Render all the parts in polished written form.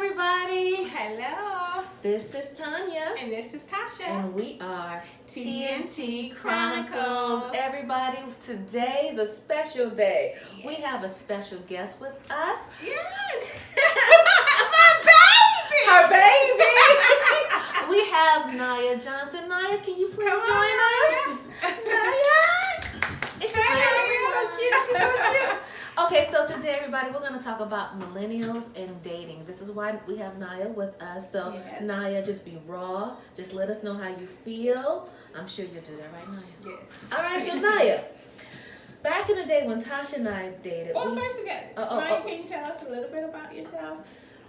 everybody. Hello. This is Tanya. And this is Tasha. And we are TNT Chronicles. Everybody, today is a special day. Yes. We have a special guest with us. Yes. Her baby. We have Naya Johnson. Naya, can you please join us? Naya. She's so cute. She's so cute. Okay, so today, everybody, we're going to talk about millennials and dating. This is why we have Naya with us. So, Yes. Naya, just be raw. Just let us know how you feel. I'm sure you'll do that, right, Naya? Yes. All right, so Naya, back in the day when Tasha and I dated. Well, first you got, Oh, Ryan, can you tell us a little bit about yourself?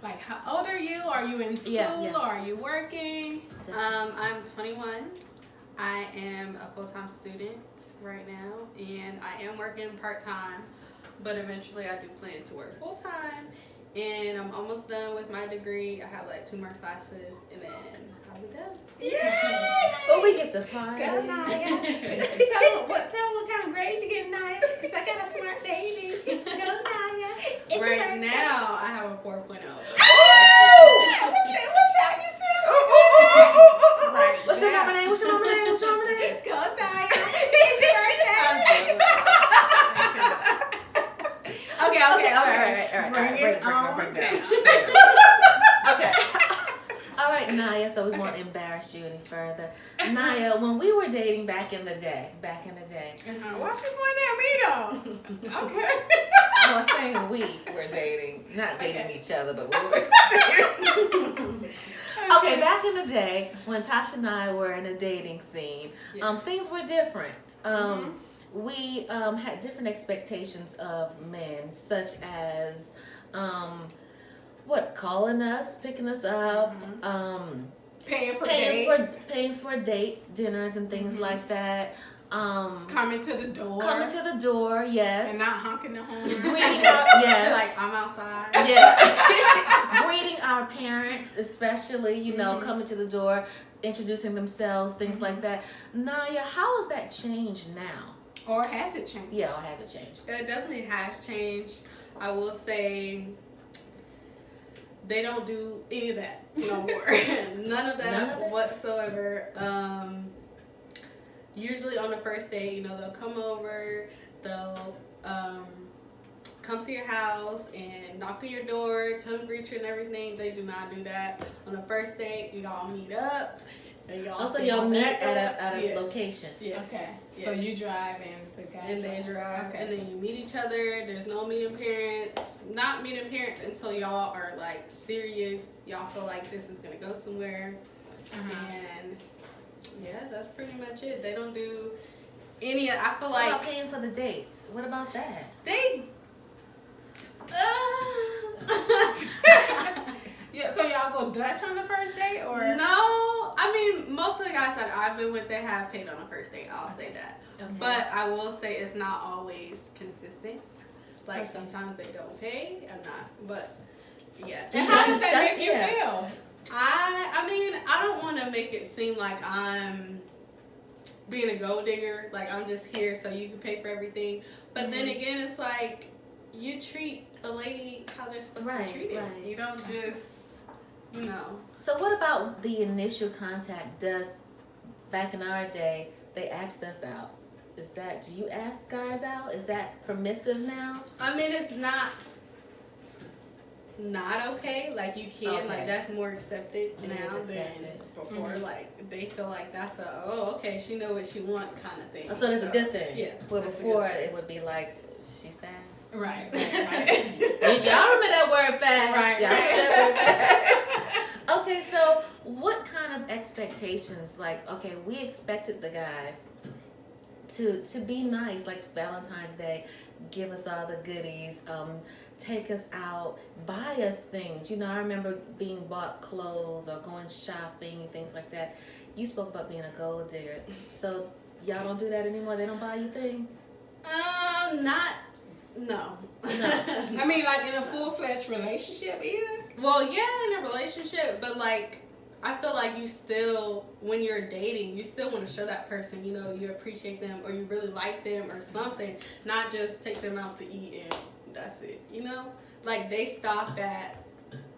Like, how old are you? Are you in school? Yeah. Or are you working? I'm 21. I am a full-time student right now, and I am working part-time, but eventually I do plan to work full-time, and I'm almost done with my degree. I have like 2 more classes, and then I'll be done. Yay! But we get to party. Go, Naya. tell them what kind of grades you getting, Naya, because I got a smart baby. Go, Naya. It's your Right birthday. now, I have a 4.0. Woo! What's y'all you said? Right What's your now. mama name? What's your mama name? What's your mama name? Go, Naya. It's your birthday. Okay, All right. Bring it on down. Okay. All right, Naya, so we won't embarrass you any further. Naya, when we were dating back in the day. Why she pointing at me though? Okay. I was saying we were dating, not dating each other, but we were dating. Okay, back in the day when Tasha and I were in a dating scene, things were different. We had different expectations of men, such as calling us, picking us up, Paying for dates. dinners and things like that. Coming to the door. Yes. And not honking the horn. Greeting yes. Like, I'm outside. Yeah. Greeting our parents, especially, coming to the door, introducing themselves, things like that. Naya, how has that changed now? Or has it changed? Yeah, or has it changed? It definitely has changed. I will say they don't do any of that no more. None of that whatsoever. Usually on the first date, they'll come over, they'll come to your house and knock on your door, come greet you and everything. They do not do that. On the first date, y'all meet up. And y'all meet at a location. Yes. Okay. Yes. So you drive and the guy And they drive, okay. and then you meet each other. There's no meeting parents. Not meeting parents until y'all are like serious. Y'all feel like this is gonna go somewhere. And yeah, that's pretty much it. They don't do any. I feel What like about paying for the dates? What about that? they. Yeah, so y'all go Dutch on the first date or No, I mean most of the guys that I've been with, they have paid on the first date. I'll say that. Okay. But I will say it's not always consistent. Like sometimes they don't pay. I'm not, but yeah. And how does that make you feel? I mean, I don't want to make it seem like I'm being a gold digger. Like I'm just here so you can pay for everything. But then again, it's like you treat a lady how they're supposed to be treated. Right. You don't just, So what about the initial contact? Back in our day, they asked us out. Do you ask guys out? Is that permissive now? I mean, it's not okay. Like you can, Okay. like that's more accepted It now is than accepted. before. Like they feel like that's okay, she know what she want kind of thing. So that's a good thing. Yeah. Well, that's a before good thing. it would be like, she's fast. Right. Y'all remember that word fast? Right. Y'all remember that word fast? Okay, so what kind of expectations? Like, okay, we expected the guy to be nice, like Valentine's Day, give us all the goodies, take us out, buy us things. I remember being bought clothes or going shopping and things like that. You spoke about being a gold digger. So y'all don't do that anymore? They don't buy you things? No. I mean, like in a full-fledged relationship either? Well, yeah, in a relationship, but like I feel like you still, when you're dating, you still want to show that person, you appreciate them or you really like them or something, not just take them out to eat and that's it, Like they stop at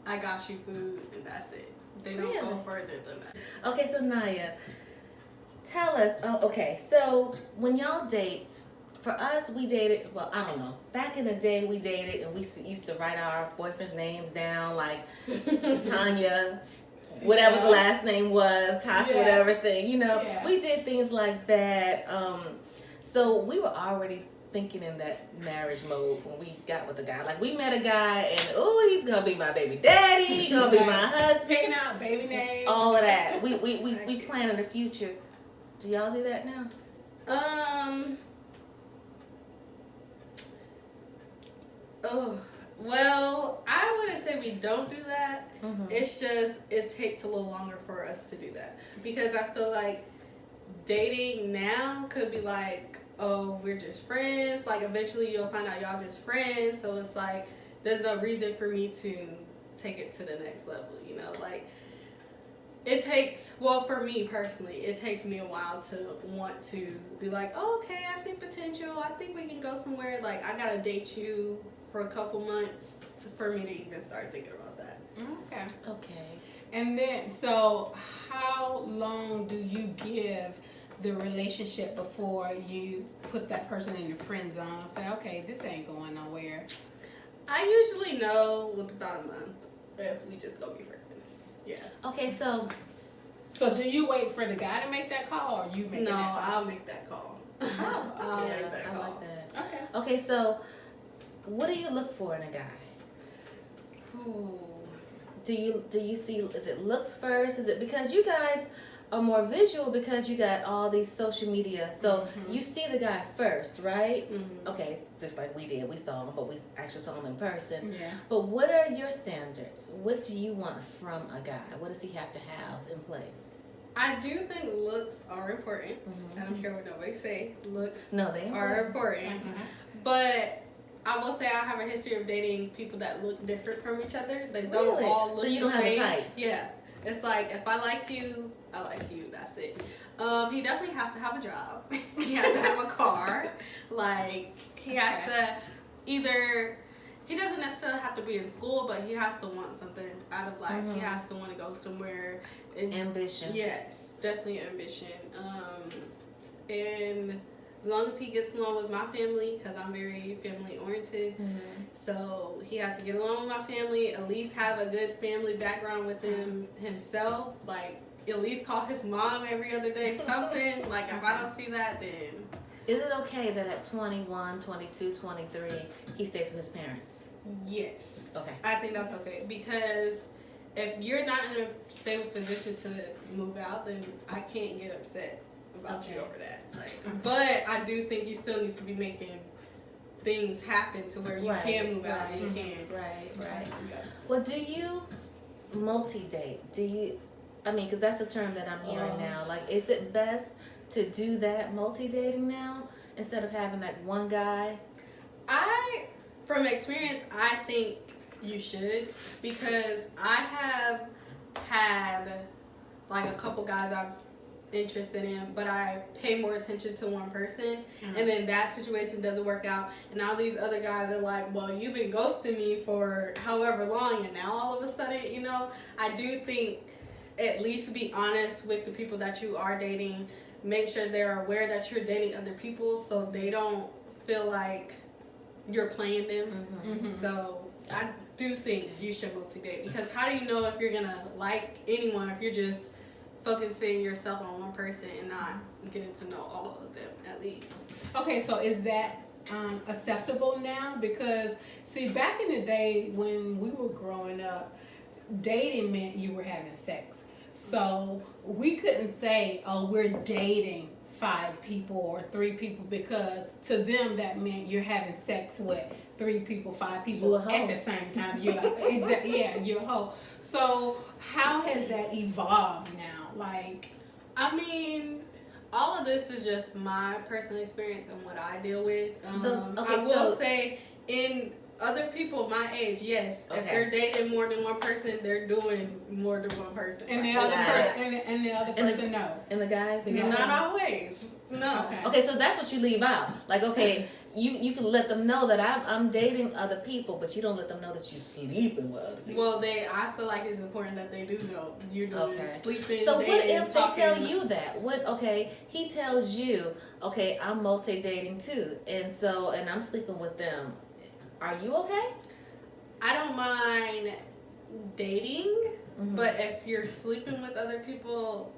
I got you food, and that's it. They don't go Really? further than that. Okay, so Naya, tell us. Okay, so when y'all date, for us, we dated. Well, I don't know. Back in the day, we dated, and we used to write our boyfriends' names down, like Tanya, whatever the last name was, Tasha, whatever thing. You know, we did things like that. So we were already thinking in that marriage mode when we got with a guy. Like, we met a guy, and he's gonna be my baby daddy. He's gonna be my husband. Picking out baby names. All of that. We plan in the future. Do y'all do that now? Oh, well, I wouldn't say we don't do that. Mm-hmm. It's just, it takes a little longer for us to do that. Because I feel like dating now could be like, oh, we're just friends. Like, eventually you'll find out y'all just friends. So it's like, there's no reason for me to take it to the next level, you know? Like, it takes, well, for me personally, it takes me a while to want to be like, oh, okay, I see potential. I think we can go somewhere. Like, I gotta date you for a couple months for me to even start thinking about that. Okay. Okay. And then, so how long do you give the relationship before you put that person in your friend zone and say, okay, this ain't going nowhere? I usually know with about a month if we just go be friends. Yeah. Okay, so do you wait for the guy to make that call, or you make that call? I'll make that call. Oh, I'll yeah, make that I call. like that. okay. Okay, so what do you look for in a guy? Ooh. Do you see, is it looks first? Is it because you guys are more visual because you got all these social media, so you see the guy first, right? Mm-hmm. Okay, just like we did. We saw him, but we actually saw him in person. Yeah. But what are your standards? What do you want from a guy? What does he have to have in place? I do think looks are important. Mhm. I don't care what nobody say. Looks No, they are important. But I will say I have a history of dating people that look different from each other. They don't Really? all look So you the don't have a same. type? Yeah. It's like, if I like you, I like you. That's it. He definitely has to have a job. He has to have a car. Like, he has to either, he doesn't necessarily have to be in school, but he has to want something out of life. He has to want to go somewhere. Ambition. Yes, definitely ambition. And as long as he gets along with my family, because I'm very family oriented, so he has to get along with my family, at least have a good family background with him himself, like at least call his mom every other day, something. Like, if I don't see that, then... Is it okay that at 21, 22, 23, he stays with his parents? Yes. Okay. I think that's okay, because if you're not in a stable position to move out, then I can't get upset about you over that. Like, but I do think you still need to be making things happen to where you can move out and you can. Right. Well, do you multi-date? Do you, I mean, because that's a term that I'm hearing now. Like, is it best to do that multi-dating now instead of having like one guy? From experience, I think you should, because I have had like a couple guys I'm interested in, but I pay more attention to one person, and then that situation doesn't work out, and now these other guys are like, well, you've been ghosting me for however long, and now all of a sudden, you know, I do think at least be honest with the people that you are dating. Make sure they're aware that you're dating other people, so they don't feel like you're playing them. So I do think you should multi-date, because how do you know if you're gonna like anyone if you're just focusing yourself on one person and not getting to know all of them at least? Okay, so is that acceptable now? Because, see, back in the day when we were growing up, dating meant you were having sex. So we couldn't say, oh, we're dating 5 people or 3 people, because to them that meant you're having sex with 3 people, 5 people at the same time. You're like, you're a hoe. So how has that evolved now? Like, I mean, all of this is just my personal experience and what I deal with. I will say, in other people my age, yes, if they're dating more than one person, they're doing more than one person. And the other person, no. And the guys, not always. No. Okay, so that's what you leave out. Like, okay, you can let them know that I'm dating other people, but you don't let them know that you're sleeping with other people. Well, I feel like it's important that they do know you're doing sleeping. So what dating, if they talking. tell you that? He tells you, okay, I'm multi-dating too, and I'm sleeping with them. Are you okay? I don't mind dating, Mm-hmm. but if you're sleeping with other people,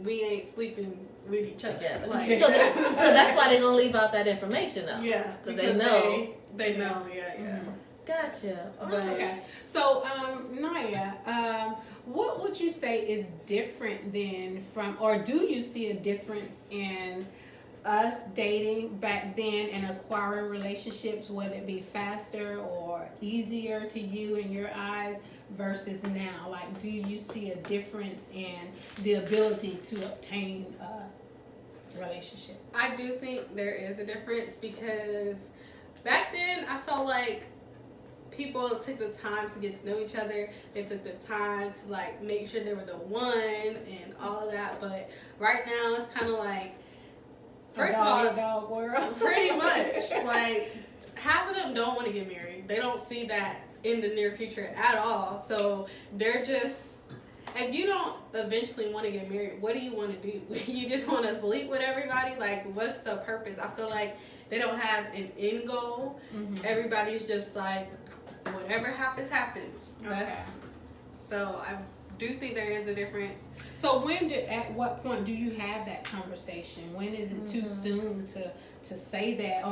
we ain't sleeping with each other. Together. Like, So that's why they're gonna leave out that information though. yeah, because they know. They know. Yeah. Mhm. Gotcha. All But- right. Okay. So, Naya, what would you say is different then from, or do you see a difference in us dating back then and acquiring relationships, whether it be faster or easier to you in your eyes versus now? Like, do you see a difference in the ability to obtain a relationship? I do think there is a difference because back then I felt like people took the time to get to know each other. They took the time to like make sure they were the one and all of that. But right now it's kind of like, first of all, dog world. pretty much like half of them don't want to get married. They don't see that in the near future at all. So they're just, if you don't eventually want to get married, what do you want to do? You just want to sleep with everybody? Like, what's the purpose? I feel like they don't have an end goal. Mhm. Everybody's just like, whatever happens, happens. Okay. So I do think there is a difference. So at what point do you have that conversation? When is it too soon to say that?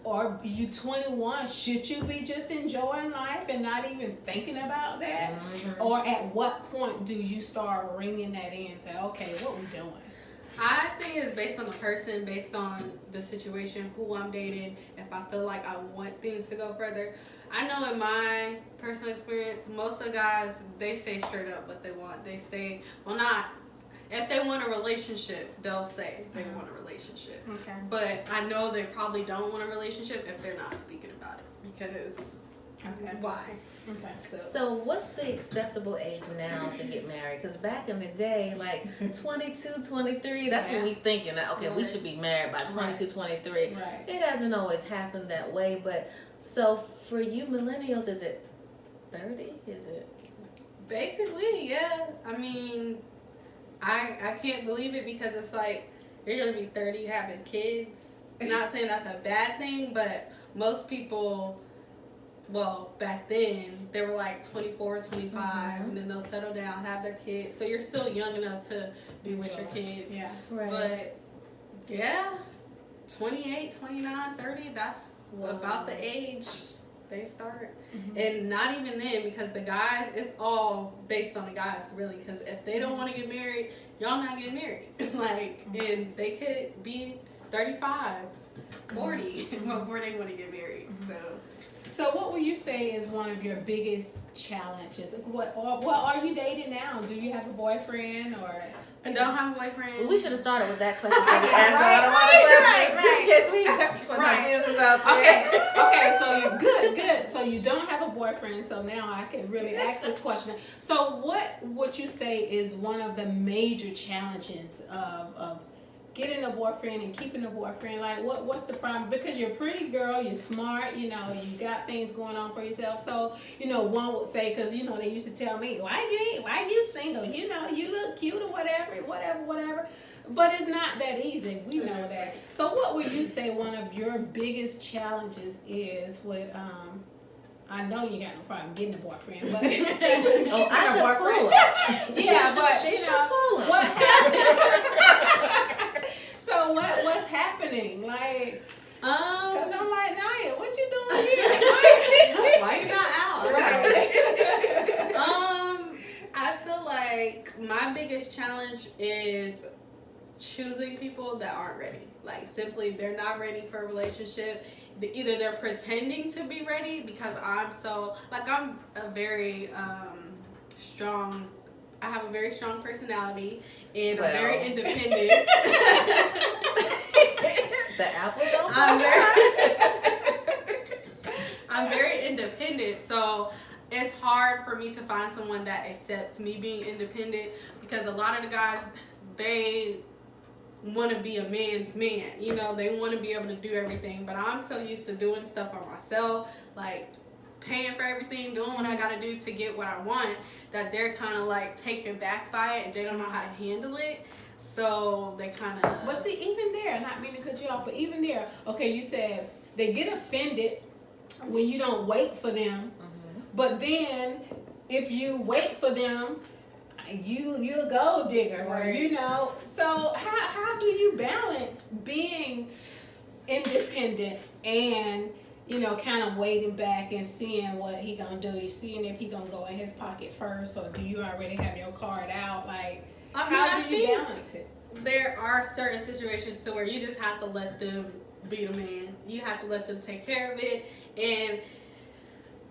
Or you 21, should you be just enjoying life and not even thinking about that? Mhm. Or at what point do you start ringing that in and say, okay, what we doing? I think it's based on the person, based on the situation, who I'm dating, if I feel like I want things to go further. I know in my personal experience, most of the guys, they say straight up what they want. They say, well, not, if they want a relationship, they'll say they want a relationship. Okay. But I know they probably don't want a relationship if they're not speaking about it. Because Okay. why? Okay. So what's the acceptable age now to get married? Because back in the day, like 22, 23, that's what we thinking. That, okay, we should be married by 22, 23. Right. It hasn't always happened that way. But so for you millennials, is it 30? Is it? Basically, yeah. I mean, I can't believe it because it's like, you're going to be 30 having kids. Not saying that's a bad thing, but most people, well, back then, they were like 24, 25, and then they'll settle down, have their kids. So you're still young enough to be with your kids. Yeah. Right. But, yeah, 28, 29, 30, that's about the age they start. And not even then, because the guys, it's all based on the guys, really. Because if they don't want to get married, y'all not getting married. Like, and they could be 35, 40 before they want to get married. So what would you say is one of your biggest challenges? What are you dating now? Do you have a boyfriend or? I don't have a boyfriend. Well, we should have started with that question. Before we asked all the other questions, just in case we put our business out there. Okay, so you good. So you don't have a boyfriend, so now I can really ask this question. So what would you say is one of the major challenges of getting a boyfriend and keeping a boyfriend? Like what's the problem? Because you're a pretty girl, you're smart, you got things going on for yourself. So, one would say, because they used to tell me, why you single? You look cute or whatever. But it's not that easy. We know that. So what would you say one of your biggest challenges is with I know you got no problem getting a boyfriend, but Oh, I got a boyfriend. Yeah, but She can pull 'em. what happened? So what's happening? Like, cause I'm like, Naya, what you doing here? Why you not out? Right. I feel like my biggest challenge is choosing people that aren't ready. Like, simply, they're not ready for a relationship. Either they're pretending to be ready because I'm a very strong, I have a very strong personality and I'm very independent. The apple don't I'm very independent, so it's hard for me to find someone that accepts me being independent because a lot of the guys, they want to be a man's man. You know, they want to be able to do everything. But I'm so used to doing stuff for myself, like paying for everything, doing what I got to do to get what I want, that they're kind of like taken back by it and they don't know how to handle it. So they kind of. But see, even there, not meaning to cut you off, but even there, okay, you said they get offended when you don't wait for them. But then, if you wait for them, you're a gold digger, Right. you know. So how do you balance being independent and, you know, kind of waiting back and seeing what he gonna do? You seeing if he gonna go in his pocket first, or do you already have your card out? Like, how do you balance it? There are certain situations to where you just have to let them be the man. You have to let them take care of it, and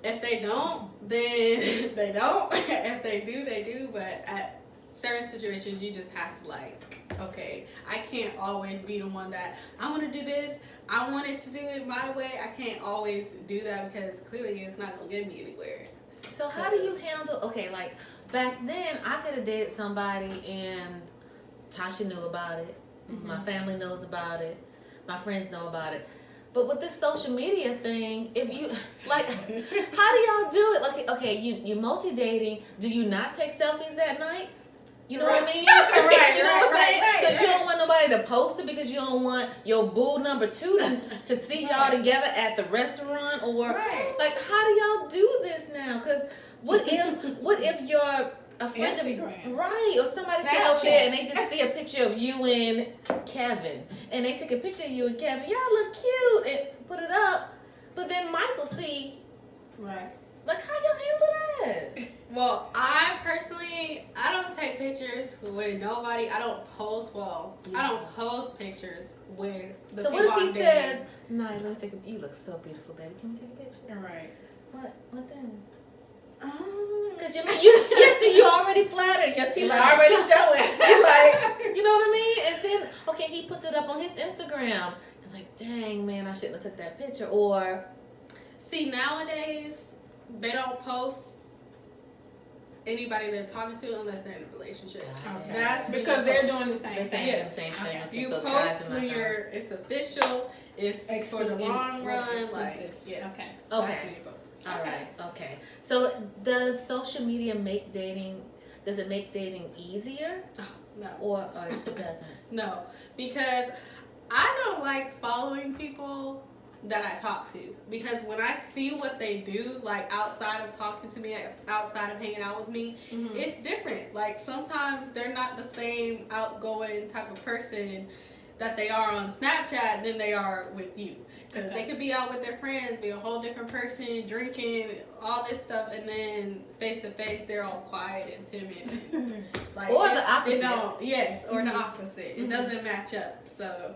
if they don't, then they don't. If they do, they do. But at certain situations, you just have to like, okay, I can't always be the one that I want to do this. I want it to do it my way. I can't always do that because clearly it's not gonna get me anywhere. So how do you handle? Okay, like back then, I could have dated somebody and Tasha knew about it. My family knows about it. My friends know about it. But with this social media thing, if you like, how do y'all do it? Okay, you multi-dating. Do you not take selfies that night? You know what I mean? Right, You know what I'm saying? right. Because you don't want nobody to post it because you don't want your boo number 2 to see y'all together at the restaurant or like. How do y'all do this now? Because what if you're a friend Instagram. of right, or somebody sitting over there and they just see a picture of you and Kevin, and they take a picture of you and Kevin. Y'all look cute and put it up, but then Michael see. Right. Like, how y'all handle that? Well, I personally, I don't take pictures with nobody. I don't post. I don't post pictures with the So people what if I'm he dating. says, "No, let me take a. You look so beautiful, baby. Can we take a picture?" Right. What then? Because you already flattered. Your teeth are already showing. You're like, you know what I mean? And then, okay, he puts it up on his Instagram. And like, dang, man, I shouldn't have took that picture. Or, See, nowadays, they don't post anybody they're talking to unless they're in a relationship. Okay. That's Because they're doing the same they're thing. saying Yeah. the same thing. Okay. Okay, You so guys post are when not it's official, it's for the long run, Exclusive. like, yeah. Okay. Okay. That's when you post. All right. Okay. So does social media make dating? Does it make dating easier, No. or it doesn't? No, because I don't like following people that I talk to, because when I see what they do, like outside of talking to me, outside of hanging out with me, it's different. Like sometimes they're not the same outgoing type of person that they are on Snapchat than they are with you. Because they could be out with their friends, be a whole different person, drinking, all this stuff, and then face to face, they're all quiet and timid. Like, Or the opposite. It don't, yes, or the opposite. It doesn't match up. So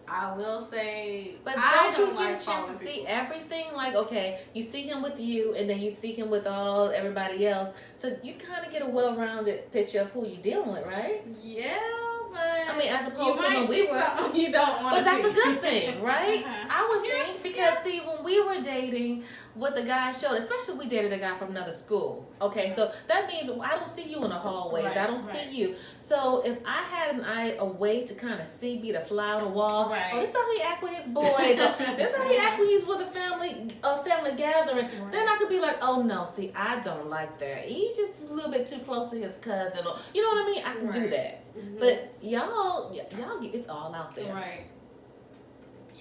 I will say, But I don't you don't like get a chance to following see people. everything? Like, okay, you see him with you, and then you see him with everybody else. So you kind of get a well-rounded picture of who you're dealing with, right? Yeah, but I mean, as you opposed to might when we see were. something you don't want to But that's see. a good thing, right? Uh-huh. I would think, because see, when we were dating, what the guy showed, especially we dated a guy from another school. Okay, so that means I don't see you in the hallways. Right, I don't right. see you. So if I had a way to kind of see, be the fly on the wall. Right. Oh, this is how he act with his boys. Or, this is how he act when he's with a family gathering. Right. Then I could be like, oh no, see, I don't like that. He's just a little bit too close to his cousin. Or, you know what I mean? I can do Right. that. Mhm. But y'all, it's all out there. Right.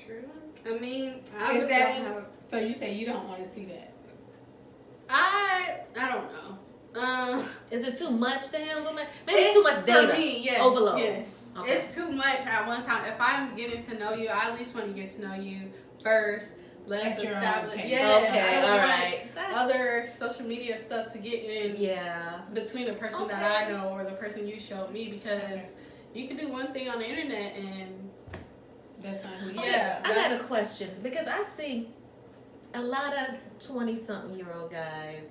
True. I mean, Is really that don't have- so? You say you don't want to see that? I don't know. Is it too much to handle? Maybe It's too much data. For me, yes. Overload. Yes. Okay. It's too much at one time. If I'm getting to know you, I at least want to get to know you first. Let's At your own establish. pace. Yes, Okay, I don't all want right. Other social media stuff to get in Yeah. between the person that I know or the person you showed me, because you can do one thing on the internet and That's not who you Yeah. I got a question, because I see a lot of 20-something-year-old guys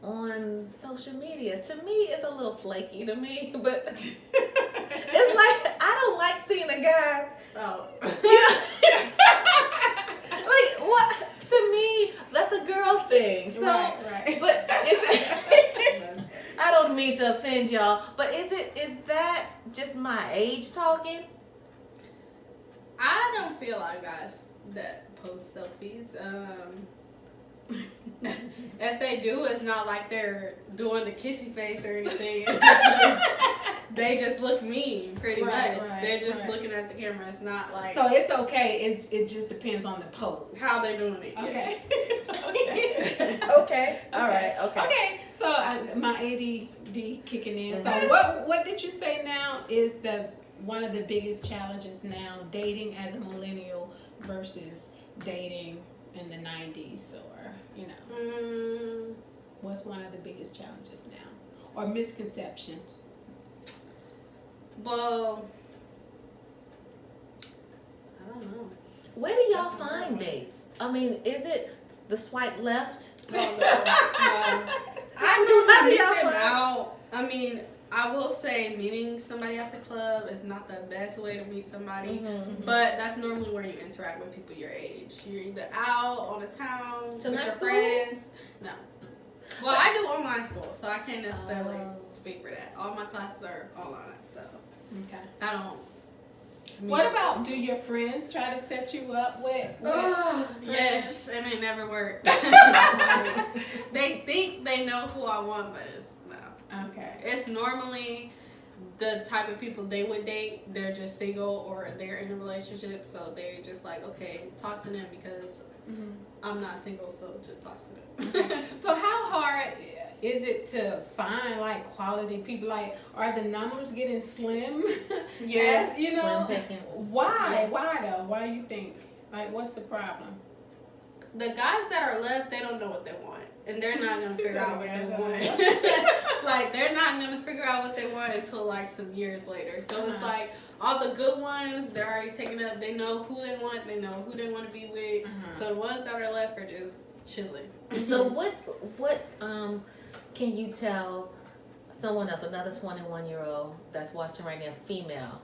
on social media. To me, it's a little flaky to me, but it's like, I don't like seeing a guy. oh. Like, what? To me, that's a girl thing. So, right. but it's, I don't mean to offend y'all, but is that just my my age talking. I don't see a lot of guys that post selfies. If they do, it's not like they're doing the kissy face or anything. They just look mean, pretty much. They're just looking at the camera. It's not like. So it's okay. It just depends on the pose. How they're doing it. Okay. Yes. Okay. All right. Okay. Okay. So my ADD kicking in. So what did you say now is one of the biggest challenges now, dating as a millennial versus dating in the 90s, or what's one of the biggest challenges now, or misconceptions? Well, I don't know. Where do y'all find dates? I mean, is it the swipe left? No. I normally meet them out. I mean, I will say meeting somebody at the club is not the best way to meet somebody, but that's normally where you interact with people your age. You're either out on the town with your friends. No. Well, I do online school, so I can't necessarily speak for that. All my classes are online, so I don't. What about, do your friends try to set you up with yes, and it never worked. They think they know who I want, but it's no. Okay. It's normally the type of people they would date. They're just single or they're in a relationship, so they're just like, okay, talk to them because I'm not single, so just talk to them. So how hard is it to find like quality people? Like, are the numbers getting slim? Yes. You know, Slim picking. why? Why though? Why do you think? Like, what's the problem? The guys that are left, they don't know what they want. And they're not going to figure out what they want. Like, they're not going to figure out what they want until, like, some years later. So it's like, all the good ones, they're already taken up. They know who they want. They know who they want to be with. So the ones that are left are just chilling. So what can you tell someone else, another 21-year-old that's watching right now, female?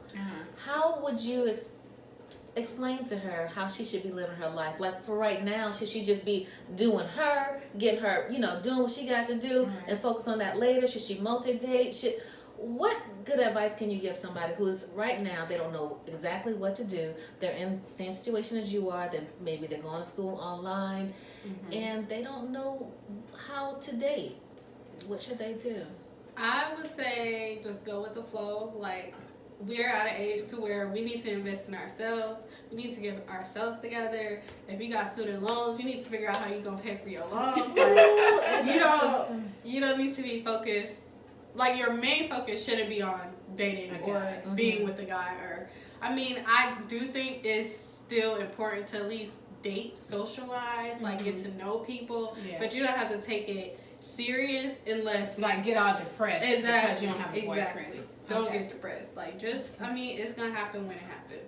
How would you explain to her how she should be living her life? Like, for right now, should she just be doing her, getting her, doing what she got to do and focus on that later? Should she multi-date? What good advice can you give somebody who is right now, they don't know exactly what to do? They're in the same situation as you are. Maybe they're going to school online and they don't know how to date. What should they do? I would say just go with the flow. Like, we're at an age to where we need to invest in ourselves. We need to get ourselves together. If you got student loans, you need to figure out how you're going to pay for your loans. Like, you don't need to be focused. Like, your main focus shouldn't be on dating or being with a guy. I do think it's still important to at least date, socialize, like get to know people. But you don't have to take it serious unless, like, get all depressed because you don't have a boyfriend. Don't get depressed. Like, just, it's going to happen when it happens.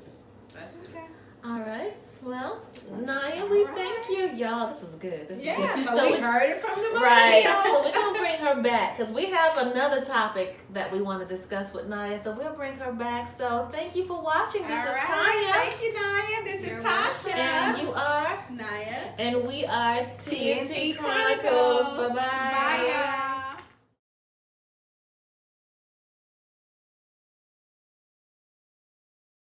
That's just. All right. Well, Naya, we thank you. Y'all, this was good. This is good. So we heard it from the millennial. Right. So we're going to bring her back because we have another topic that we want to discuss with Naya. So we'll bring her back. So thank you for watching. This is Tanya. Thank you, Naya. This is Tasha. And you are? Naya. And we are TNT Chronicles. Bye-bye. Bye, y'all.